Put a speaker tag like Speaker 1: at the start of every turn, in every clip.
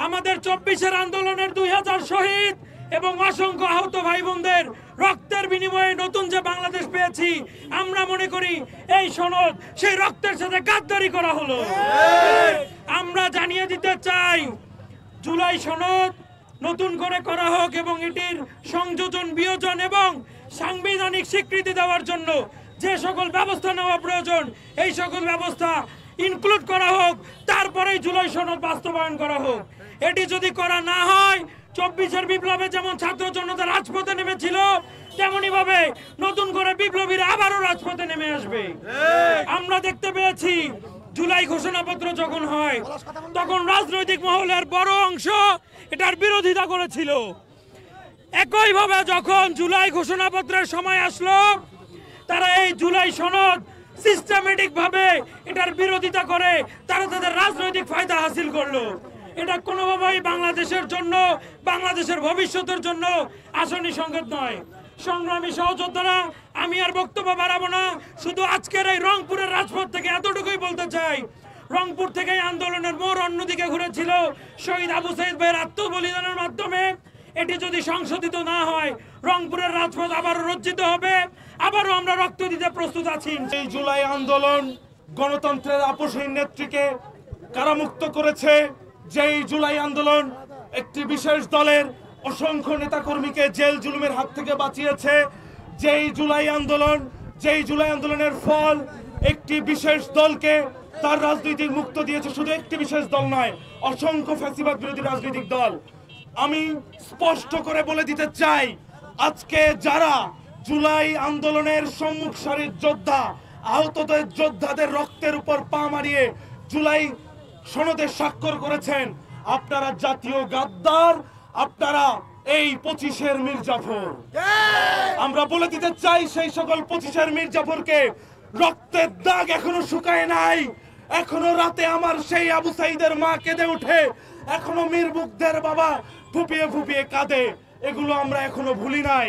Speaker 1: আমাদের 24-এর আন্দোলনের 2000 শহীদ এবং অসংখ্য আহত ভাই বোনদের রক্তের বিনিময়ে নতুন যে বাংলাদেশ পেয়েছি, আমরা মনে করি এই সনদ সেই রক্তের সাথে গাদ্দারি করা হলো। আমরা জানিয়ে দিতে চাই, জুলাই সনদ নতুন করে করা হোক এবং এটির সংযোজন, বিয়োজন এবং সাংবিধানিক স্বীকৃতি দেওয়ার জন্য যে সকল ব্যবস্থা নেওয়া প্রয়োজন এই সকল ব্যবস্থা ইনক্লুড করা হোক, তারপরেই জুলাই সনদ বাস্তবায়ন করা হোক। এটি যদি করা না হয়, 24-এর বিপ্লবে যেমন ছাত্র জনতা রাজপথে নেমেছিল, তেমনি ভাবে নতুন করে বিপ্লবীরা আবারও রাজপথে নেমে আসবে। আমরা দেখতে পেয়েছি জুলাই ঘোষণাপত্র যখন হয় তখন রাজনৈতিক মহলের বড় অংশ এটার বিরোধিতা করেছিল। একইভাবে যখন জুলাই ঘোষণাপত্রের সময় আসলো, তারা এই জুলাই সনদ সিস্টেমেটিক ভাবে এটার বিরোধিতা করে তারা তাদের রাজনৈতিক ফায়দা হাসিল করলো। এটা কোনোভাবেই বাংলাদেশের জন্য, বাংলাদেশের ভবিষ্যতের জন্য আশানি সংকেত নয়। সংগ্রামী সহযোদ্ধারা, আমি আর বক্তব্য বাড়াবো না, শুধু আজকের এই রংপুরের রাজপথ থেকে এতটুকুই বলতে চাই, রংপুর থেকে আন্দোলনের মোড় অন্যদিকে ঘুরেছিল। শহীদ আবু সাইদ ভাইয়ের আত্মবলিদানের মাধ্যমে এটি যদি সংশোধিত না হয়, রংপুরের রাজপথ আবারও রজ্জিত হবে, আবারও আমরা রক্ত দিতে প্রস্তুত আছি।
Speaker 2: এই জুলাই আন্দোলন গণতন্ত্রের আপসহীন নেত্রীকে কারামুক্ত করেছে। যেই জুলাই আন্দোলন একটি বিশেষ দলের অসংখ্য নেতাকর্মীকে জেল জুলুমের হাত থেকে বাঁচিয়েছে, যেই জুলাই আন্দোলনের ফল একটি বিশেষ দলকে তার রাজনৈতিক মুক্ত দিয়েছে। শুধু একটি বিশেষ দল নয়, অসংখ্য ফ্যাসিবাদ বিরোধী রাজনৈতিক দল। আমি স্পষ্ট করে বলে দিতে চাই, আজকে যারা জুলাই আন্দোলনের সম্মুখ সারির যোদ্ধা, আহতদের যোদ্ধাদের রক্তের উপর পা মারিয়ে জুলাই সনদে স্বাক্ষর করেছেন, আপনারা জাতীয় গাদ্দার, আপনারা এই 25-এর মির্জাফর। আমরা বলে দিতে চাই, সেই সকল 25-এর মির্জাফরকে, রক্তের দাগ এখনো শুকায় নাই। এখনো রাতে আমার সেই আবু সাইদের মা কেঁদে উঠে, এখনো মীর মুগ্ধের বাবা ফুপিয়ে ফুপিয়ে কাঁদে। এগুলো আমরা এখনো ভুলি নাই।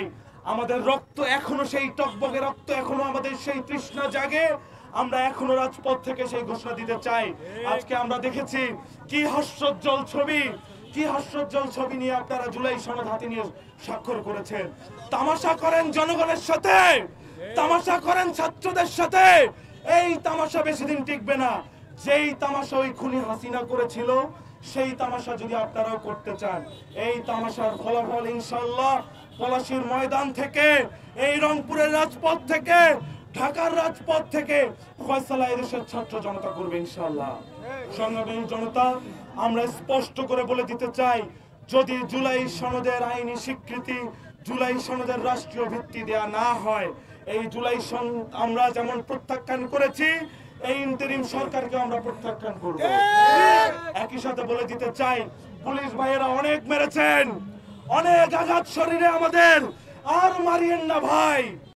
Speaker 2: আমাদের রক্ত এখনো সেই টকবগে রক্ত, এখনো আমাদের সেই তৃষ্ণা জাগে। আমরা এখনো রাজপথ থেকে সেই ঘোষণা দিতে চাই। আজকে আমরা দেখেছি কি হাস্যোজ্জ্বল ছবি নিয়ে আপনারা জুলাই সনদ হাতে নিয়ে স্বাক্ষর করেছেন। তামাশা করেন জনগণের সাথে, তামাশা করেন ছাত্রদের সাথে। এই তামাশা বেশি দিন টিকবে না। যেই তামাশা ওই খুনি হাসিনা করেছিল, সেই তামাশা যদি আপনারাও করতে চান, এই তামাশার ফলাফল ইনশাআল্লাহ পলাশীর ময়দান থেকে, এই রংপুরের রাজপথ থেকে, ঢাকার রাজপথ থেকে ফয়সালা এদেশের ছাত্র জনতা করবে ইনশাআল্লাহ। সংগ্রামী জনতা, আমরা স্পষ্ট করে বলে দিতে চাই, যদি জুলাই সনদের আইনি স্বীকৃতি, জুলাই সনদের রাষ্ট্রীয় ভিত্তি দেয়া না হয়, এই জুলাই সনদ আমরা যেমন প্রত্যাখ্যান করেছি, এই ইন্টারিম সরকারকে আমরা প্রত্যাখ্যান করব। একই সাথে বলে দিতে চাই, পুলিশ ভাইয়েরা অনেক মেরেছেন, অনেক আঘাত শরীরে আমাদের, আর মারিয়েন না ভাই।